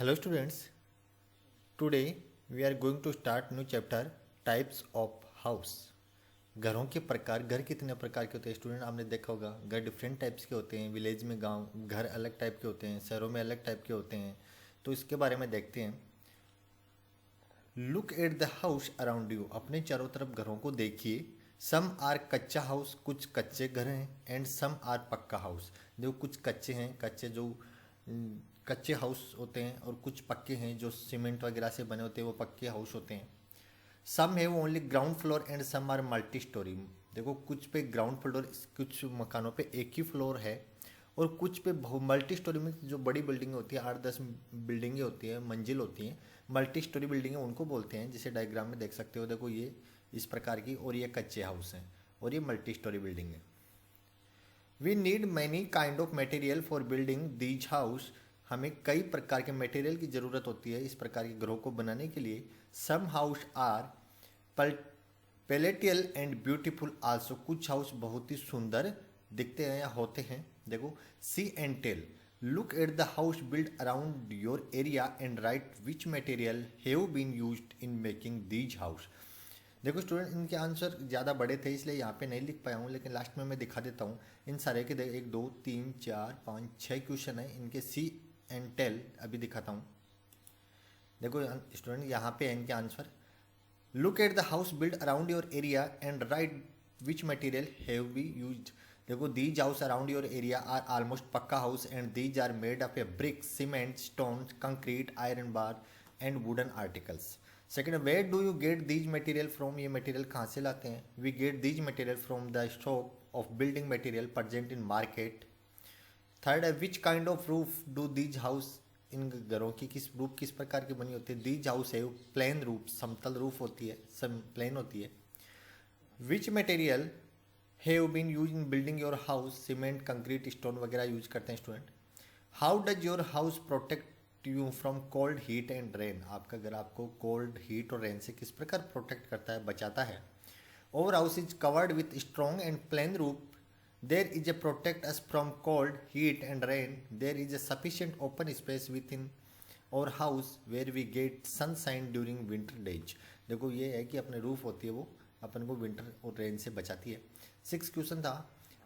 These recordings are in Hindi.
Hello students, today we are going to start new chapter types of house। घरों के प्रकार, घर कितने प्रकार के होते हैं स्टूडेंट? आपने देखा होगा घर डिफरेंट टाइप्स के होते हैं। विलेज में गांव घर अलग टाइप के होते हैं, शहरों में अलग टाइप के होते हैं। तो इसके बारे में देखते हैं। Look at the house around you, अपने चारों तरफ घरों को देखिए। सम आर कच्चा हाउस, कुछ कच्चे घर हैं, एंड सम आर पक्का हाउस। देखो कुछ कच्चे हैं, कच्चे जो कच्चे हाउस होते हैं, और कुछ पक्के हैं जो सीमेंट वगैरह से बने होते हैं, वो पक्के हाउस होते हैं। Some have only ground floor and some are multi storey. देखो कुछ पे ग्राउंड फ्लोर, कुछ मकानों पे एक ही फ्लोर है, और कुछ पे मल्टी स्टोरी में जो बड़ी बिल्डिंग होती है, 8-10 बिल्डिंगें होती है, मंजिल होती हैं, मल्टी स्टोरी बिल्डिंगें उनको बोलते हैं। जिसे डायग्राम में देख सकते हो, देखो ये इस प्रकार की, और ये कच्चे हाउस हैं, और ये मल्टी स्टोरी बिल्डिंग है। We need many kind of material for building these house. हमें कई प्रकार के मटेरियल की ज़रूरत होती है इस प्रकार के घरों को बनाने के लिए। Some house are palatial and beautiful also, कुछ हाउस बहुत ही सुंदर दिखते हैं या होते हैं। देखो see and tell, look at the house build around your area and write which material have been used in making these house. देखो स्टूडेंट, इनके आंसर ज़्यादा बड़े थे इसलिए यहाँ पे नहीं लिख पाया हूँ, लेकिन लास्ट में मैं दिखा देता हूँ। इन सारे के 1 2 3 4 5 6 क्वेश्चन है, इनके सी एंड टेल अभी दिखाता हूँ। देखो स्टूडेंट, यहाँ पे है इनके answer. Look at the house build around your area and write which material have be used. देखो these house around your area are almost pucca house and these are made of a brick, cement, stone, concrete, iron bar and wooden articles. Second, where do you get these material from, ये मटेरियल कहाँ से लाते हैं? We get these material from the stock of building material present in market. Third है, which kind of roof do these house, इन घरों की रूफ किस प्रकार की बनी होती है? दीज हाउस है प्लेन रूफ, समतल रूफ होती है, सब प्लेन होती है। Which material have been use in building your house, cement, concrete, stone वगैरह यूज करते हैं student. How does your house protect you from cold, heat and rain, आपका घर आपको कोल्ड, हीट और रेन से किस प्रकार प्रोटेक्ट करता है, बचाता है। Our house is covered with strong and plain roof, there is a protect us from cold, heat and rain. There is a sufficient open space within our house where we get sunshine during winter days. देखो ये है कि अपने रूफ होती है, वो अपन को विंटर और रेन से बचाती है। 6 क्वेश्चन था,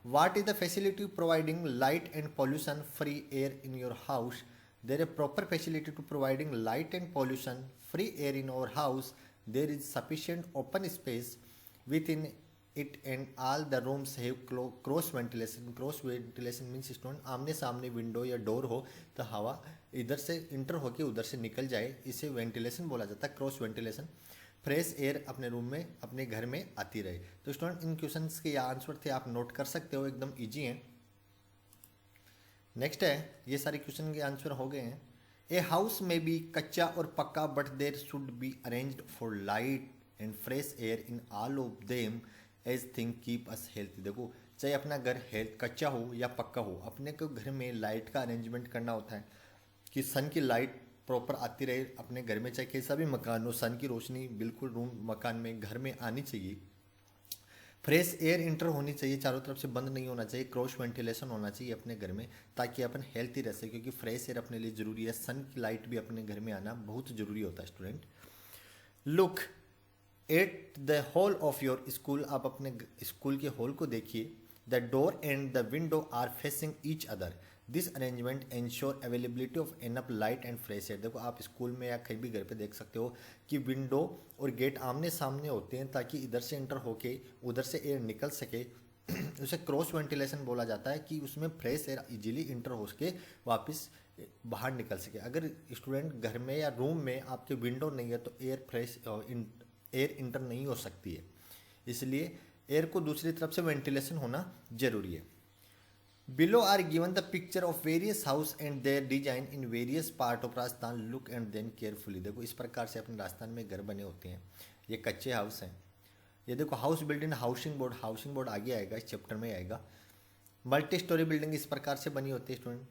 what is the facility providing light and pollution free air in your house. There a proper facility to providing light and pollution free air in our house. There is sufficient open space within it and all the rooms have cross ventilation. Cross ventilation means student, आमने सामने विंडो या डोर हो तो हवा इधर से इंटर होकर उधर से निकल जाए, इसे वेंटिलेशन बोला जाता है, क्रॉस वेंटिलेशन। फ्रेश एयर अपने रूम में, अपने घर में आती रहे। तो स्टूडेंट इन क्वेश्चंस के यह आंसर थे, आप नोट कर सकते हो, एकदम ईजी हैं। नेक्स्ट है, ये सारे क्वेश्चन के आंसर हो गए हैं। ए हाउस में बी कच्चा और पक्का, but there should be arranged for light and fresh air in all of them as thing keep us healthy. देखो चाहे अपना घर हेल्थ कच्चा हो या पक्का हो, अपने को घर में लाइट का अरेंजमेंट करना होता है कि सन की लाइट प्रॉपर आती रहे अपने घर में। चाहे कैसा भी मकान हो, सन की रोशनी बिल्कुल रूम मकान में, घर में आनी चाहिए। फ्रेश एयर इंटर होनी चाहिए, चारों तरफ से बंद नहीं होना चाहिए, क्रॉस वेंटिलेशन होना चाहिए अपने घर में, ताकि अपन हेल्थी रह सके, क्योंकि फ्रेश एयर अपने लिए ज़रूरी है। सन की लाइट भी अपने घर में आना बहुत ज़रूरी होता है student. Look at the hall of your school, आप अपने स्कूल के हॉल को देखिए। The door and the window are facing each other, this arrangement ensure availability of enough light and fresh air. देखो आप स्कूल में या कहीं भी घर पे देख सकते हो कि विंडो और गेट आमने सामने होते हैं, ताकि इधर से एंटर होके उधर से एयर निकल सके। उसे क्रॉस वेंटिलेशन बोला जाता है, कि उसमें फ्रेश एयर इजीली इंटर हो सके, वापस बाहर निकल सके। अगर स्टूडेंट घर में या रूम में आपके विंडो नहीं है तो एयर इंटर नहीं हो सकती है, इसलिए एयर को दूसरी तरफ से वेंटिलेशन होना जरूरी है। Below are given the picture of various house and their design in various part of Rajasthan, look and then carefully. देखो इस प्रकार से अपने राजस्थान में घर बने होते हैं, ये कच्चे हाउस हैं। ये देखो house build in housing board, housing board आगे आएगा, इस चैप्टर में आएगा। मल्टी स्टोरी बिल्डिंग इस प्रकार से बनी होती है student.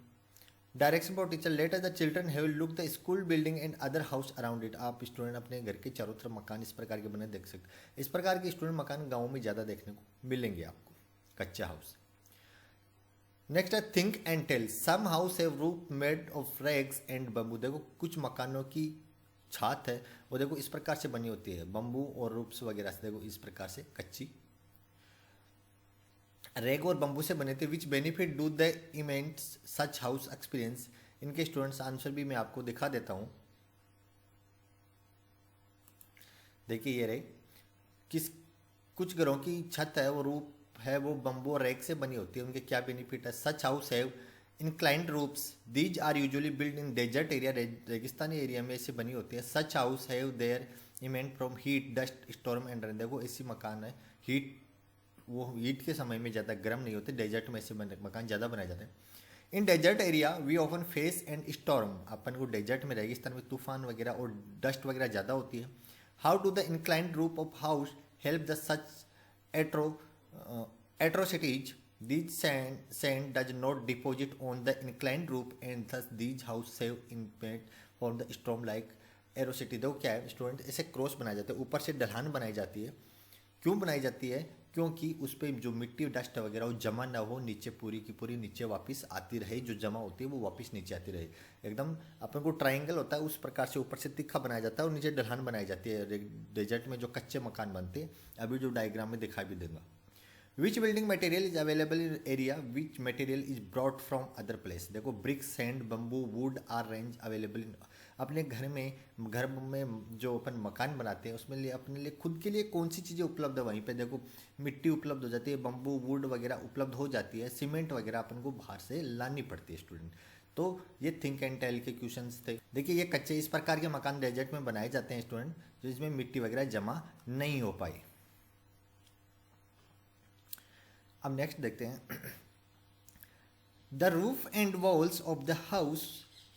Direction for teacher, let the children have look the school building and other house around it. आप स्टूडेंट अपने घर के चारों तरफ मकान इस प्रकार के बने देख सकते। इस प्रकार के स्टूडेंट मकान गाँव में ज़्यादा देखने को मिलेंगे आपको, कच्चा हाउस। नेक्स्ट है think and tell. Some house have roof made of rags and bamboo. देखो कुछ मकानों की छत है वो देखो इस प्रकार से बनी होती है, बम्बू और रूप्स वगैरह से, देखो इस प्रकार से कच्ची रेग और बम्बू से बने थे। Which benefit do the inmates such house experience. इनके स्टूडेंट्स आंसर भी मैं आपको दिखा देता हूँ। देखिए ये रहे, किस कुछ घरों की छत है वो रूप है वो बम्बू और रेग से बनी होती है, उनके क्या बेनिफिट है। Such house have inclined roofs, these are usually build in desert area. रेगिस्तानी एरिया में ऐसे बनी होती है। Such house have their inmate from heat dust storm and rain. देखो ऐसी मकान है, हीट वो हीट के समय में ज़्यादा गर्म नहीं होते, डेजर्ट में ऐसे मकान ज़्यादा बनाए जाते हैं। In desert area we often face and storm. अपन को डेजर्ट में रेगिस्तान में तूफान वगैरह और डस्ट वगैरह ज़्यादा होती है। हाउ डू द इंक्लाइंड रूप of house help the such atrocities? These sand does not deposit on the inclined roof and thus these house save impact from the storm like Aerocity. देखो क्या है स्टूडेंट, ऐसे क्रॉस बनाए जाते हैं, ऊपर से ढलान बनाई जाती है। क्यों बनाई जाती है? क्योंकि उस पर जो मिट्टी डस्ट वगैरह वो जमा ना हो, नीचे पूरी की पूरी नीचे वापस आती रहे, जो जमा होती है वो वापस नीचे आती रहे। एकदम अपन को ट्रायंगल होता है उस प्रकार से ऊपर से तिखा बनाया जाता है और नीचे ढलान बनाई जाती है। डेजर्ट में जो कच्चे मकान बनते हैं, अभी जो डायग्राम में दिखा भी दूंगा। Which building material is available in area which material is brought from other place. देखो brick sand bamboo wood are range available in. अपने घर में जो अपन मकान बनाते हैं उसमें लिए अपने लिए खुद के लिए कौन सी चीज़ें उपलब्ध है, वहीं पे देखो मिट्टी उपलब्ध हो जाती है, बम्बू वुड वगैरह उपलब्ध हो जाती है, सीमेंट वगैरह अपन को बाहर से लानी पड़ती है स्टूडेंट। तो ये थिंक एंड टेल के क्वेश्चंस थे। देखिए ये कच्चे इस प्रकार के मकान डेजर्ट में बनाए जाते हैं स्टूडेंट, जिसमें मिट्टी वगैरह जमा नहीं हो पाई। अब नेक्स्ट देखते हैं। The roof and walls of the house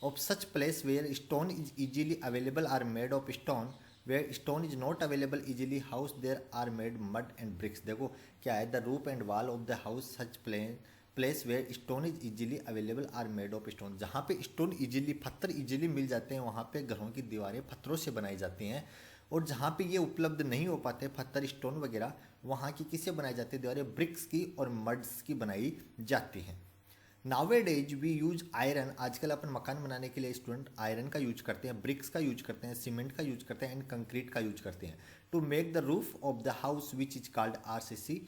of such place where stone is easily available are made of stone, where stone is not available easily house there are made mud and bricks. देखो क्या है, the roof and wall of the house such place where stone is easily available are made of stone. जहाँ पे स्टोन इजीली पत्थर इजीली मिल जाते हैं वहाँ पे घरों की दीवारें पत्थरों से बनाई जाती हैं। और जहाँ पे ये उपलब्ध नहीं हो पाते पत्थर स्टोन वगैरह, वहाँ की किससे बनाई जाती है दीवारें, ब्रिक्स की और मड्स की बनाई जाती हैं। नावेडेज वी यूज आयरन। आजकल अपन मकान बनाने के लिए स्टूडेंट आयरन का यूज करते हैं, ब्रिक्स का यूज करते हैं, सीमेंट का यूज करते हैं एंड कंक्रीट का यूज करते हैं to make the roof of the house which is called RCC.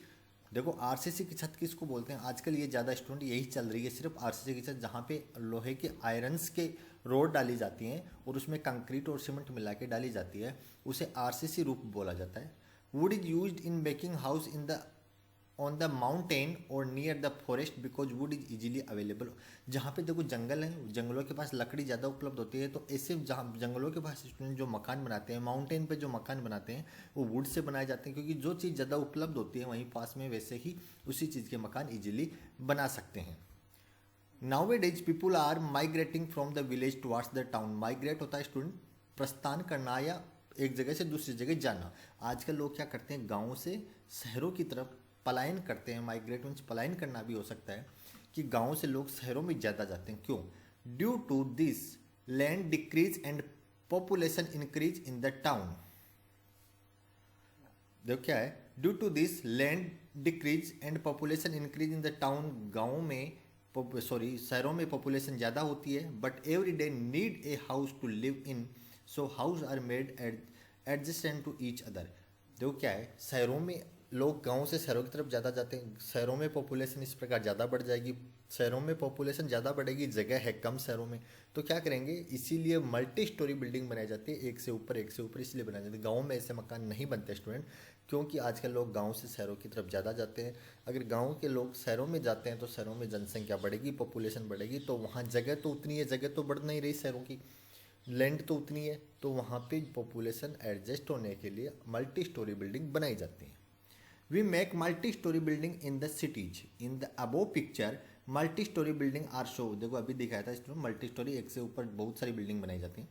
देखो आरसीसी की छत किसको बोलते हैं, आजकल ये ज़्यादा स्टूडेंट यही चल रही है सिर्फ आरसीसी की छत, जहाँ पे लोहे के आयरन्स के रोड डाली जाती हैं और उसमें कंक्रीट और सीमेंट मिला के डाली जाती है, उसे आरसीसी रूफ बोला जाता है। Wood is used in making house in the on the mountain और near the forest because wood is easily available. जहाँ पे देखो जंगल है, जंगलों के पास लकड़ी ज़्यादा उपलब्ध होती है, तो ऐसे जहाँ जंगलों के पास स्टूडेंट जो मकान बनाते हैं, माउंटेन पे जो मकान बनाते हैं वो वुड से बनाए जाते हैं, क्योंकि जो चीज़ ज़्यादा उपलब्ध होती है वहीं पास में, वैसे ही उसी चीज़ के मकान ईजिली बना सकते हैं। Nowadays people are migrating from the village towards the town. Migrate होता है स्टूडेंट प्रस्थान करना या एक जगह से दूसरी जगह जाना। आजकल लोग क्या करते हैं, गाँव से शहरों की तरफ पलायन करते हैं। माइग्रेट मीन्स पलायन करना भी हो सकता है कि गाँव से लोग शहरों में ज़्यादा जाते हैं। क्यों? Due to this land decrease and population increase in the town. देखो क्या है, due to this land decrease and population increase in the town. गाँव में शहरों में पॉपुलेशन ज़्यादा होती है, but every day need a house to live in, so house are made adjacent to each other. देखो क्या है, शहरों में लोग गांव से शहरों की तरफ ज़्यादा जाते हैं, शहरों में पॉपुलेशन इस प्रकार ज़्यादा बढ़ जाएगी, शहरों में पॉपुलेशन ज़्यादा बढ़ेगी, जगह है कम शहरों में, तो क्या करेंगे, इसीलिए मल्टी स्टोरी बिल्डिंग बनाई जाती है, एक से ऊपर इसलिए बनाई जाती है। गाँव में ऐसे मकान नहीं बनते स्टूडेंट, क्योंकि आजकल लोग गाँव से शहरों की तरफ ज़्यादा जाते हैं। अगर गाँव के लोग शहरों में जाते हैं तो शहरों में जनसंख्या बढ़ेगी, पॉपुलेशन बढ़ेगी, तो वहाँ जगह तो उतनी है, जगह तो बढ़ नहीं रही शहरों की, लैंड तो उतनी है, तो वहाँ पे पॉपुलेशन एडजस्ट होने के लिए मल्टी स्टोरी बिल्डिंग बनाई जाती है। We make multi-story building in the cities. In the above picture, multi-story building are shown. देखो अभी दिखाया था इसमें मल्टी स्टोरी, एक से ऊपर बहुत सारी बिल्डिंग बनाई जाती हैं।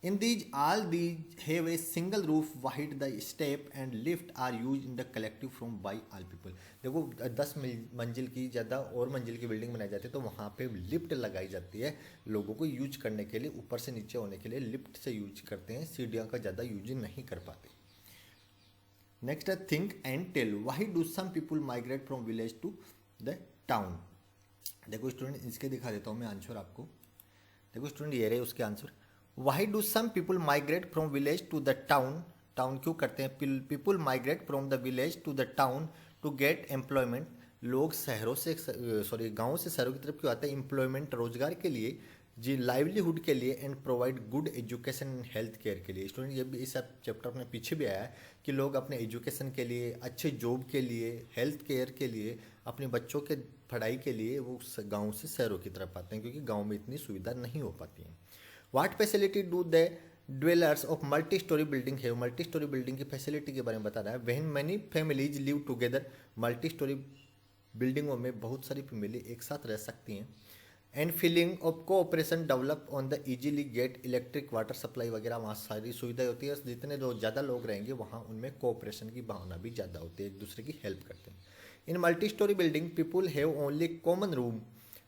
In these all these have a single roof, wide the step and lift are used in the collective from by all people. देखो 10 मंजिल की ज़्यादा और मंजिल की बिल्डिंग बनाई जाती है तो वहाँ पे लिफ्ट लगाई जाती है लोगों को यूज करने के लिए, ऊपर से नीचे होने के लिए लिफ्ट से यूज करते हैं, सीढ़ियों का ज़्यादा यूज नहीं कर पाते। नेक्स्ट है think and tell. Why do some people migrate from village to the town. देखो स्टूडेंट, इसके दिखा देता हूँ मैं आंसर आपको। देखो स्टूडेंट, ये रहे उसके answer. Why do some people migrate from village to the town? Town क्यों करते हैं? People migrate from the village to the town to get employment. लोग शहरों से, सॉरी, गाँव से शहरों की तरफ क्यों आते हैं? एम्प्लॉयमेंट, रोजगार के लिए, जी, लाइवलीहुड के लिए, and provide good education and health care के लिए। स्टूडेंट, ये भी इस चैप्टर में पीछे भी आया है कि लोग अपने एजुकेशन के लिए, अच्छे जॉब के लिए, हेल्थ केयर के लिए, अपने बच्चों के पढ़ाई के लिए वो गांव से शहरों की तरफ आते हैं, क्योंकि गांव में इतनी सुविधा नहीं हो पाती है। What facility do the dwellers of multi storey building है? मल्टी स्टोरी बिल्डिंग की फैसिलिटी के बारे में बता रहा है। When many families live together, multi storey बिल्डिंगों में बहुत सारी फैमिली एक साथ रह सकती हैं। And feeling of cooperation develop on the easily get electric water supply वगैरह, वहाँ सारी सुविधाएं होती है। जितने जो ज़्यादा लोग रहेंगे वहाँ उनमें कोऑपरेशन की भावना भी ज़्यादा होती है, एक दूसरे की हेल्प करते हैं। In multi storey building people have only common room,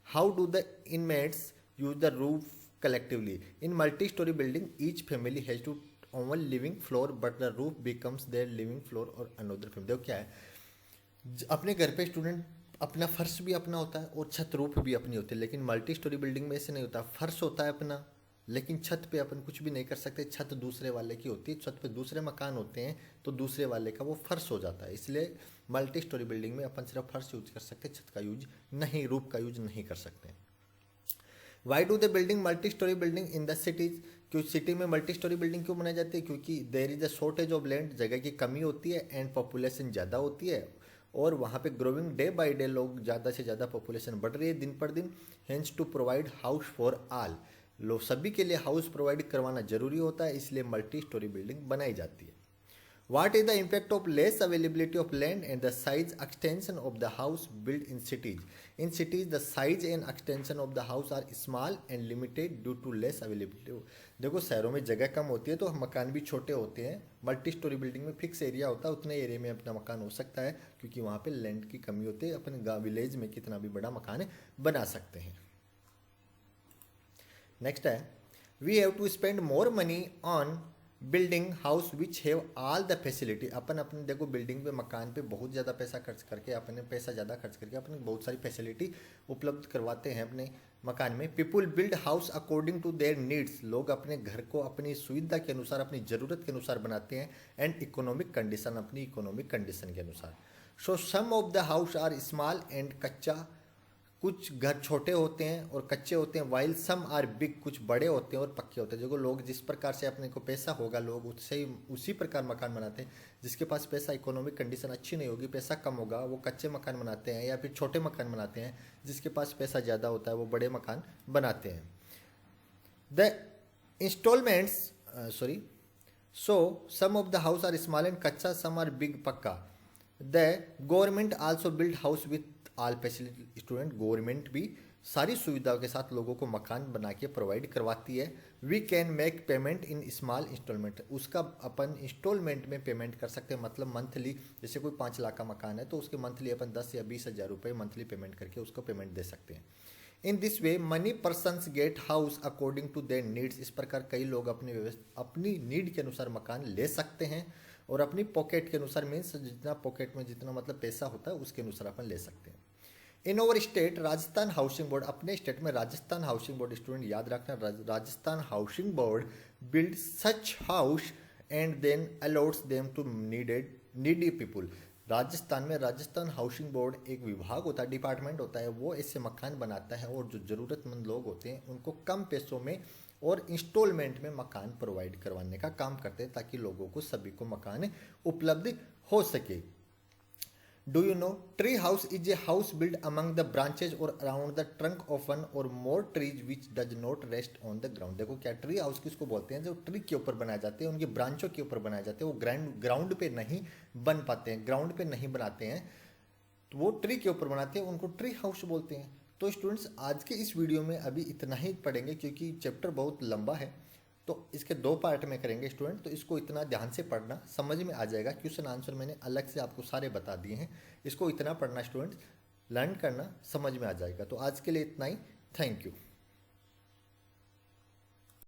how do the inmates use the roof collectively? In multi storey building each family has to own living floor but the roof becomes their living floor और अनदर फैमिली। देखो क्या है, अपने घर पे स्टूडेंट अपना फर्श भी अपना होता है और छत रूफ भी अपनी होती है, लेकिन मल्टी स्टोरी बिल्डिंग में ऐसे नहीं होता। फर्श होता है अपना, लेकिन छत पे अपन कुछ भी नहीं कर सकते, छत दूसरे वाले की होती है। छत पे दूसरे मकान होते हैं तो दूसरे वाले का वो फर्श हो जाता है। इसलिए मल्टी स्टोरी बिल्डिंग में अपन सिर्फ फर्श यूज कर सकते, छत का यूज नहीं, रूफ का यूज नहीं कर सकते। Why do the building multi storey building in the cities? क्यों सिटी में मल्टी स्टोरी बिल्डिंग क्यों बनाई जाती है? क्योंकि there is a shortage of land, जगह की कमी होती है, एंड पॉपुलेशन ज़्यादा होती है, और वहाँ पे ग्रोइंग डे बाय डे, लोग ज़्यादा से ज़्यादा पॉपुलेशन बढ़ रही है दिन पर दिन। Hence to provide house for all, लोग सभी के लिए हाउस प्रोवाइड करवाना जरूरी होता है, इसलिए मल्टी स्टोरी बिल्डिंग बनाई जाती है। What is the impact of less availability of land and the size extension of the house built in cities? In cities, the size and extension of the house are small and limited due to less availability. देखो शहरों में जगह कम होती है तो मकान भी छोटे होते हैं। मल्टी स्टोरी बिल्डिंग में फिक्स एरिया होता है, उतने एरिया में अपना मकान हो सकता है, क्योंकि वहाँ पे लैंड की कमी होती है। अपन गाँव विलेज में कितना भी बड़ा मकान बना सकते हैं। नेक्स्ट है, we have to spend more money on building house which have all the facility. अपन अपने देखो बिल्डिंग पे, मकान पे बहुत ज़्यादा पैसा खर्च करके, अपने पैसा ज़्यादा खर्च करके अपने बहुत सारी फैसिलिटी उपलब्ध करवाते हैं अपने मकान में। People build house according to their needs, लोग अपने घर को अपनी सुविधा के अनुसार, अपनी ज़रूरत के अनुसार बनाते हैं। एंड इकोनॉमिक कंडीशन, अपनी इकोनॉमिक कंडीशन के अनुसार। So some of the house are small and kachcha, कुछ घर छोटे होते हैं और कच्चे होते हैं। वाइल सम आर बिग, कुछ बड़े होते हैं और पक्के होते हैं। जो लोग जिस प्रकार से अपने को पैसा होगा, लोग उससे ही उसी प्रकार मकान बनाते हैं। जिसके पास पैसा, इकोनॉमिक कंडीशन अच्छी नहीं होगी, पैसा कम होगा, वो कच्चे मकान बनाते हैं या फिर छोटे मकान बनाते हैं। जिसके पास पैसा ज़्यादा होता है वो बड़े मकान बनाते हैं। The installments, sorry, so some of the house are small and kutcha, some are big pucca. The government also build house with all facility. Student, government भी सारी सुविधाओं के साथ लोगों को मकान बना के प्रोवाइड करवाती है। We can make payment in small installment, उसका अपन इंस्टॉलमेंट में पेमेंट कर सकते हैं, मतलब मंथली। जैसे कोई 5 लाख का मकान है तो उसके मंथली अपन 10 या 20 हज़ार रुपये मंथली पेमेंट करके उसको पेमेंट दे सकते हैं। In this way money persons get house according to their needs. इस प्रकार कई लोग अपनी नीड के अनुसार मकान ले सकते हैं, और अपनी पॉकेट के अनुसार, मीन्स जितना पॉकेट में जितना मतलब पैसा होता है उसके अनुसार अपन ले सकते हैं। In our state Rajasthan housing board, अपने स्टेट में राजस्थान हाउसिंग बोर्ड, स्टूडेंट याद रखना, Rajasthan housing board build such house and then allots them to needy people. राजस्थान में राजस्थान हाउसिंग बोर्ड एक विभाग होता है, डिपार्टमेंट होता है, वो ऐसे मकान बनाता है और जो ज़रूरतमंद लोग होते हैं उनको कम पैसों में और इंस्टॉलमेंट में मकान प्रोवाइड करवाने का काम करते हैं, ताकि लोगों को सभी को मकान उपलब्ध हो सके। Do you know tree house is a house built among the branches or around the trunk of one or more trees which does not rest on the ground? देखो क्या ट्री हाउस किसको बोलते हैं? जो ट्री के ऊपर बनाए जाते हैं, उनकी ब्रांचों के ऊपर बनाए जाते हैं, वो ग्राउंड पे नहीं बन पाते हैं, ग्राउंड पे नहीं बनाते हैं, तो वो ट्री के ऊपर बनाते हैं, उनको ट्री हाउस बोलते हैं। तो स्टूडेंट्स, आज के इस वीडियो में अभी इतना ही पढ़ेंगे, क्योंकि चैप्टर बहुत लंबा है, तो इसके 2 पार्ट में करेंगे स्टूडेंट। तो इसको इतना ध्यान से पढ़ना, समझ में आ जाएगा। क्वेश्चन आंसर मैंने अलग से आपको सारे बता दिए हैं, इसको इतना पढ़ना स्टूडेंट, लर्न करना, समझ में आ जाएगा। तो आज के लिए इतना ही, थैंक यू।